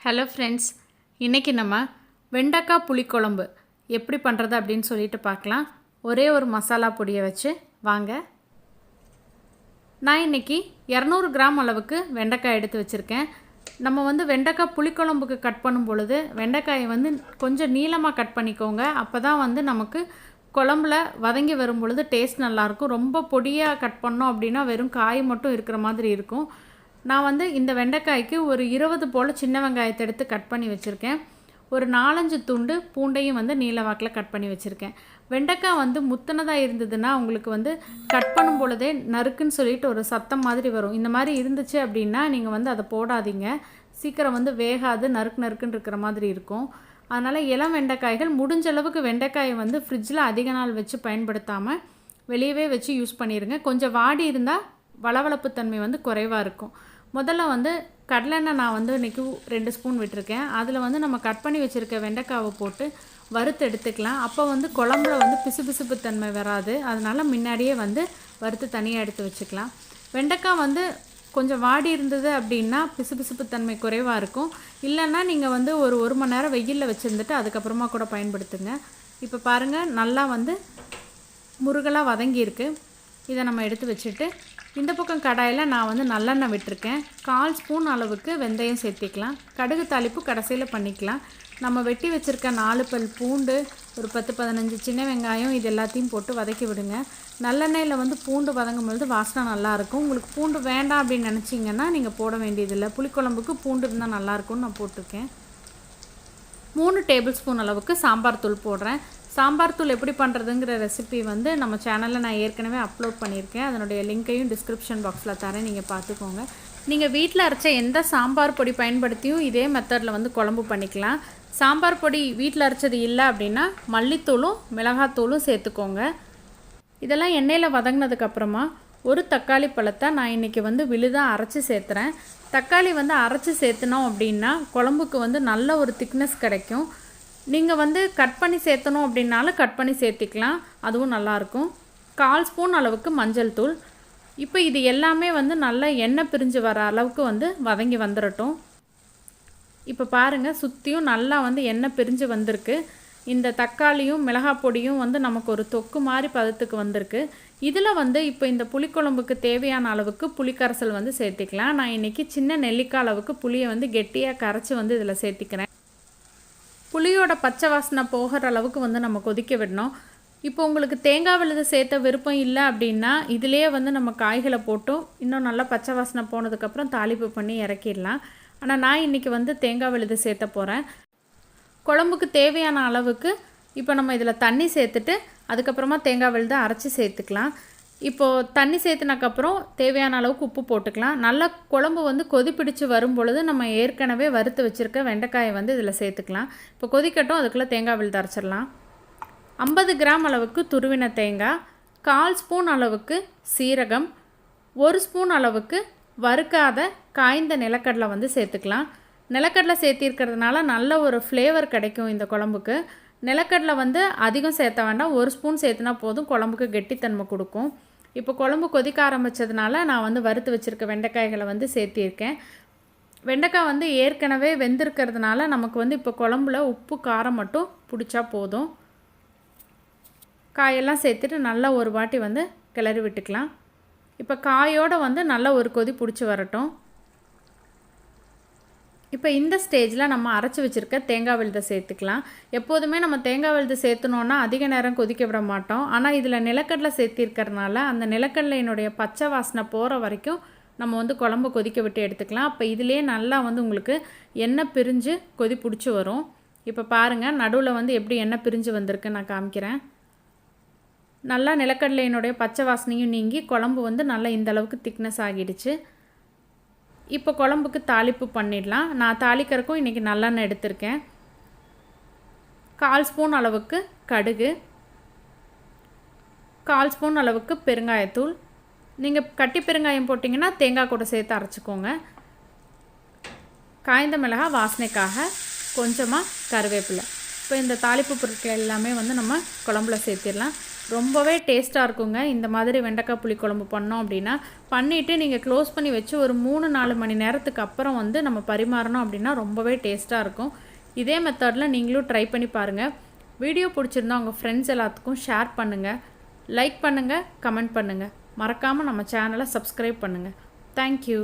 Hello friends, இன்றைக்கி நம்ம வெண்டைக்காய் புளிக்குழம்பு எப்படி பண்ணுறது அப்படின்னு சொல்லிட்டு பார்க்கலாம். ஒரே ஒரு மசாலா பொடியை வச்சு வாங்க. நான் இன்றைக்கி 200 கிராம் அளவுக்கு வெண்டைக்காய் எடுத்து வச்சுருக்கேன். நம்ம வெண்டைக்காய் புளிக்குழம்புக்கு கட் பண்ணும் பொழுது வெண்டைக்காயை கொஞ்சம் நீளமாக கட் பண்ணிக்கோங்க. அப்போ தான் நமக்கு குழம்புல வதங்கி வரும் பொழுது டேஸ்ட் நல்லாயிருக்கும். ரொம்ப பொடியாக கட் பண்ணோம் அப்படின்னா வெறும் காய் மட்டும் இருக்கிற மாதிரி இருக்கும். நான் இந்த வெண்டைக்காய்க்கு ஒரு 20 போல் சின்ன வெங்காயத்தை எடுத்து கட் பண்ணி வச்சுருக்கேன். ஒரு 4-5 துண்டு பூண்டையும் நீல வாக்கில் கட் பண்ணி வச்சுருக்கேன். வெண்டைக்காய் முத்தினதாக இருந்ததுன்னா உங்களுக்கு கட் பண்ணும் பொழுதே நறுக்குன்னு சொல்லிட்டு ஒரு சத்தம் மாதிரி வரும். இந்த மாதிரி இருந்துச்சு அப்படின்னா நீங்கள் அதை போடாதீங்க. சீக்கிரம் வேகாது, நறுக்கு நறுக்குன்னு இருக்கிற மாதிரி இருக்கும். அதனால் இளம் வெண்டைக்காய்கள் முடிஞ்ச அளவுக்கு வெண்டைக்காயை ஃப்ரிட்ஜில் அதிக நாள் வச்சு பயன்படுத்தாமல் வெளியவே வச்சு யூஸ் பண்ணிடுங்க. கொஞ்சம் வாடி இருந்தால் வளவளப்பு தன்மை குறைவாக இருக்கும். முதல்ல கடலெண்ணெய் நான் இன்றைக்கி 2 ஸ்பூன் விட்டுருக்கேன். அதில் நம்ம கட் பண்ணி வச்சுருக்க வெண்டைக்காவை போட்டு வறுத்து எடுத்துக்கலாம். அப்போ குழம்புல பிசுபிசுப்பு தன்மை வராது. அதனால் முன்னாடியே வறுத்து தனியாக எடுத்து வச்சுக்கலாம். வெண்டைக்காய் கொஞ்சம் வாடி இருந்தது அப்படின்னா பிசுபிசுப்பு தன்மை குறைவாக இருக்கும். இல்லைன்னா நீங்கள் ஒரு மணி நேரம் வெயிலில் வச்சுருந்துட்டு அதுக்கப்புறமா கூட பயன்படுத்துங்க. இப்போ பாருங்கள், நல்லா முருகலாக வதங்கியிருக்கு. இதை நம்ம எடுத்து வச்சுட்டு இந்த பக்கம் கடாயில் நான் நல்லெண்ணெய் விட்டுருக்கேன். 1/4 ஸ்பூன் அளவுக்கு வெந்தயம் சேர்த்திக்கலாம். கடுகு தாளிப்பு கடைசியில் பண்ணிக்கலாம். நம்ம வெட்டி வச்சுருக்க 4 பல் பூண்டு, ஒரு 10-15 சின்ன வெங்காயம், இது எல்லாத்தையும் போட்டு வதக்கி விடுங்க. நல்லெண்ணெயில் பூண்டு வதங்கும் பொழுது வாசனை நல்லாயிருக்கும். உங்களுக்கு பூண்டு வேண்டாம் அப்படின்னு நினச்சிங்கன்னா நீங்கள் போட வேண்டியதில்லை. புளிக்குழம்புக்கு பூண்டு இருந்தால் நல்லாயிருக்கும்னு நான் போட்டிருக்கேன். 3 டேபிள் ஸ்பூன் அளவுக்கு சாம்பார் தூள் போடுறேன். சாம்பார் தூள் எப்படி பண்ணுறதுங்கிற ரெசிபி நம்ம சேனலில் நான் ஏற்கனவே அப்லோட் பண்ணியிருக்கேன். அதனுடைய லிங்க்கையும் டிஸ்கிரிப்ஷன் பாக்ஸில் தரேன், நீங்கள் பார்த்துக்கோங்க. நீங்கள் வீட்டில் அரைச்ச எந்த சாம்பார் பொடி பயன்படுத்தியும் இதே மெத்தடில் குழம்பு பண்ணிக்கலாம். சாம்பார் பொடி வீட்டில் அரைச்சது இல்லை அப்படின்னா மல்லித்தூளும் மிளகாத்தூளும் சேர்த்துக்கோங்க. இதெல்லாம் எண்ணெயில் வதங்கினதுக்கப்புறமா ஒரு தக்காளி பழத்தை நான் இன்றைக்கி விழுதாக அரைச்சி சேர்த்துறேன். தக்காளி அரைச்சி சேர்த்துனோம் அப்படின்னா குழம்புக்கு நல்ல ஒரு திக்னஸ் கிடைக்கும். நீங்கள் கட் பண்ணி சேர்த்தணும் அப்படின்னாலும் கட் பண்ணி சேர்த்திக்கலாம், அதுவும் நல்லாயிருக்கும். 1/4 ஸ்பூன் அளவுக்கு மஞ்சள் தூள். இப்போ இது எல்லாமே நல்லா எண்ணெய் பிரிஞ்சு வர அளவுக்கு வதங்கி வந்துடட்டும். இப்போ பாருங்கள், சுற்றியும் நல்லா எண்ணெய் பிரிஞ்சு வந்திருக்கு. இந்த தக்காளியும் மிளகாய் பொடியும் நமக்கு ஒரு தொக்கு மாதிரி பதத்துக்கு வந்திருக்கு. இதில் இப்போ இந்த புளிக்குழம்புக்கு தேவையான அளவுக்கு புளிக்கரைசல் சேர்த்திக்கலாம். நான் இன்றைக்கி சின்ன நெல்லிக்காய் அளவுக்கு புளியை கெட்டியாக கரைச்சி இதில் சேர்த்திக்கிறேன். புளியோட பச்சை வாசனை போகிற அளவுக்கு நம்ம கொதிக்க விடணும். இப்போ உங்களுக்கு தேங்காய் விழுது சேர்த்த விருப்பம் இல்லை அப்படின்னா இதிலே நம்ம காய்களை போட்டும் இன்னும் நல்லா பச்சை வாசனை போனதுக்கப்புறம் தாளிப்பு பண்ணி இறக்கிடலாம். ஆனால் நான் இன்றைக்கி தேங்காய் விழுது சேர்த்த போகிறேன். குழம்புக்கு தேவையான அளவுக்கு இப்போ நம்ம இதில் தண்ணி சேர்த்துட்டு அதுக்கப்புறமா தேங்காய் விழுதை அரைச்சி சேர்த்துக்கலாம். இப்போது தண்ணி சேர்த்துனக்கப்புறம் தேவையான அளவுக்கு உப்பு போட்டுக்கலாம். நல்லா குழம்பு கொதிப்பிடிச்சு வரும் பொழுது நம்ம ஏற்கனவே வறுத்து வச்சுருக்க வெண்டைக்காயை இதில் சேர்த்துக்கலாம். இப்போ கொதிக்கட்டும், அதுக்குள்ளே தேங்காய் விழுது அரைச்சிடலாம். 50 கிராம் அளவுக்கு துருவின தேங்காய், 1/4 ஸ்பூன் அளவுக்கு சீரகம், 1 ஸ்பூன் அளவுக்கு வறுக்காத காய்ந்த நிலக்கடலை சேர்த்துக்கலாம். நிலக்கடலை சேர்த்திருக்கிறதுனால நல்ல ஒரு ஃப்ளேவர் கிடைக்கும் இந்த குழம்புக்கு. நிலக்கடலை அதிகம் சேர்த்த வேண்டாம், 1 ஸ்பூன் சேர்த்துனா போதும், குழம்புக்கு கெட்டித்தன்மை கொடுக்கும். இப்போ குழம்பு கொதிக்க ஆரம்பித்ததுனால நான் வறுத்து வச்சுருக்க வெண்டைக்காய்களை சேர்த்திருக்கேன். வெண்டைக்காய் ஏற்கனவே வெந்திருக்கிறதுனால நமக்கு இப்போ குழம்புல உப்பு காரம் மட்டும் பிடிச்சா போதும். காயெல்லாம் சேர்த்துட்டு நல்லா ஒரு வாட்டி கிளறி விட்டுக்கலாம். இப்போ காயோடு நல்லா ஒரு கொதி பிடிச்சி வரட்டும். இப்போ இந்த ஸ்டேஜில் நம்ம அரைச்சி வச்சுருக்க தேங்காய் விழுதை சேர்த்துக்கலாம். எப்போதுமே நம்ம தேங்காய் விழுது சேர்த்துனோன்னா அதிக நேரம் கொதிக்க விட மாட்டோம். ஆனால் இதில் நிலக்கடலை சேர்த்திருக்கிறதுனால அந்த நிலக்கடலையினுடைய பச்சை வாசனை போகிற வரைக்கும் நம்ம குழம்பு கொதிக்க விட்டு எடுத்துக்கலாம். அப்போ இதிலே நல்லா உங்களுக்கு எண்ணெய் பிரிஞ்சு கொதி பிடிச்சி வரும். இப்போ பாருங்கள், நடுவில் எப்படி எண்ணெய் பிரிஞ்சு வந்திருக்கு நான் காமிக்கிறேன். நல்லா நிலக்கடலையினுடைய பச்சை வாசனையும் நீங்கி குழம்பு நல்லா இந்தளவுக்கு திக்னஸ் ஆகிடுச்சு. இப்போ குழம்புக்கு தாளிப்பு பண்ணிடலாம். நான் தாளிக்கிறக்கும் இன்றைக்கி நல்லெண்ணெய் எடுத்திருக்கேன். 1/4 ஸ்பூன் அளவுக்கு கடுகு, 1/4 ஸ்பூன் அளவுக்கு பெருங்காயத்தூள். நீங்கள் கட்டி பெருங்காயம் போட்டிங்கன்னா தேங்காய் கூட சேர்த்து அரைச்சிக்கோங்க. காய்ந்த மிளகாய் வாசனைக்காக கொஞ்சமாக கருவேப்பிலை. இப்போ இந்த தாளிப்பு பொருட்கள் எல்லாமே நம்ம குழம்புல சேர்த்திடலாம். ரொம்பவே டேஸ்ட்டாக இருக்குங்க. இந்த மாதிரி வெண்டைக்காய் புளிக்குழம்பு பண்ணோம் அப்படின்னா, பண்ணிவிட்டு நீங்கள் க்ளோஸ் பண்ணி வச்சு ஒரு 3-4 மணி நேரத்துக்கு அப்புறம் வந்து நம்ம பரிமாறணும் அப்படின்னா ரொம்பவே டேஸ்ட்டாக இருக்கும். இதே மெத்தடில் நீங்களும் ட்ரை பண்ணி பாருங்கள். வீடியோ பிடிச்சிருந்தா உங்கள் ஃப்ரெண்ட்ஸ் எல்லாத்துக்கும் ஷேர் பண்ணுங்கள், லைக் பண்ணுங்கள், கமெண்ட் பண்ணுங்கள். மறக்காமல் நம்ம சேனலை சப்ஸ்கிரைப் பண்ணுங்கள். தேங்க்யூ.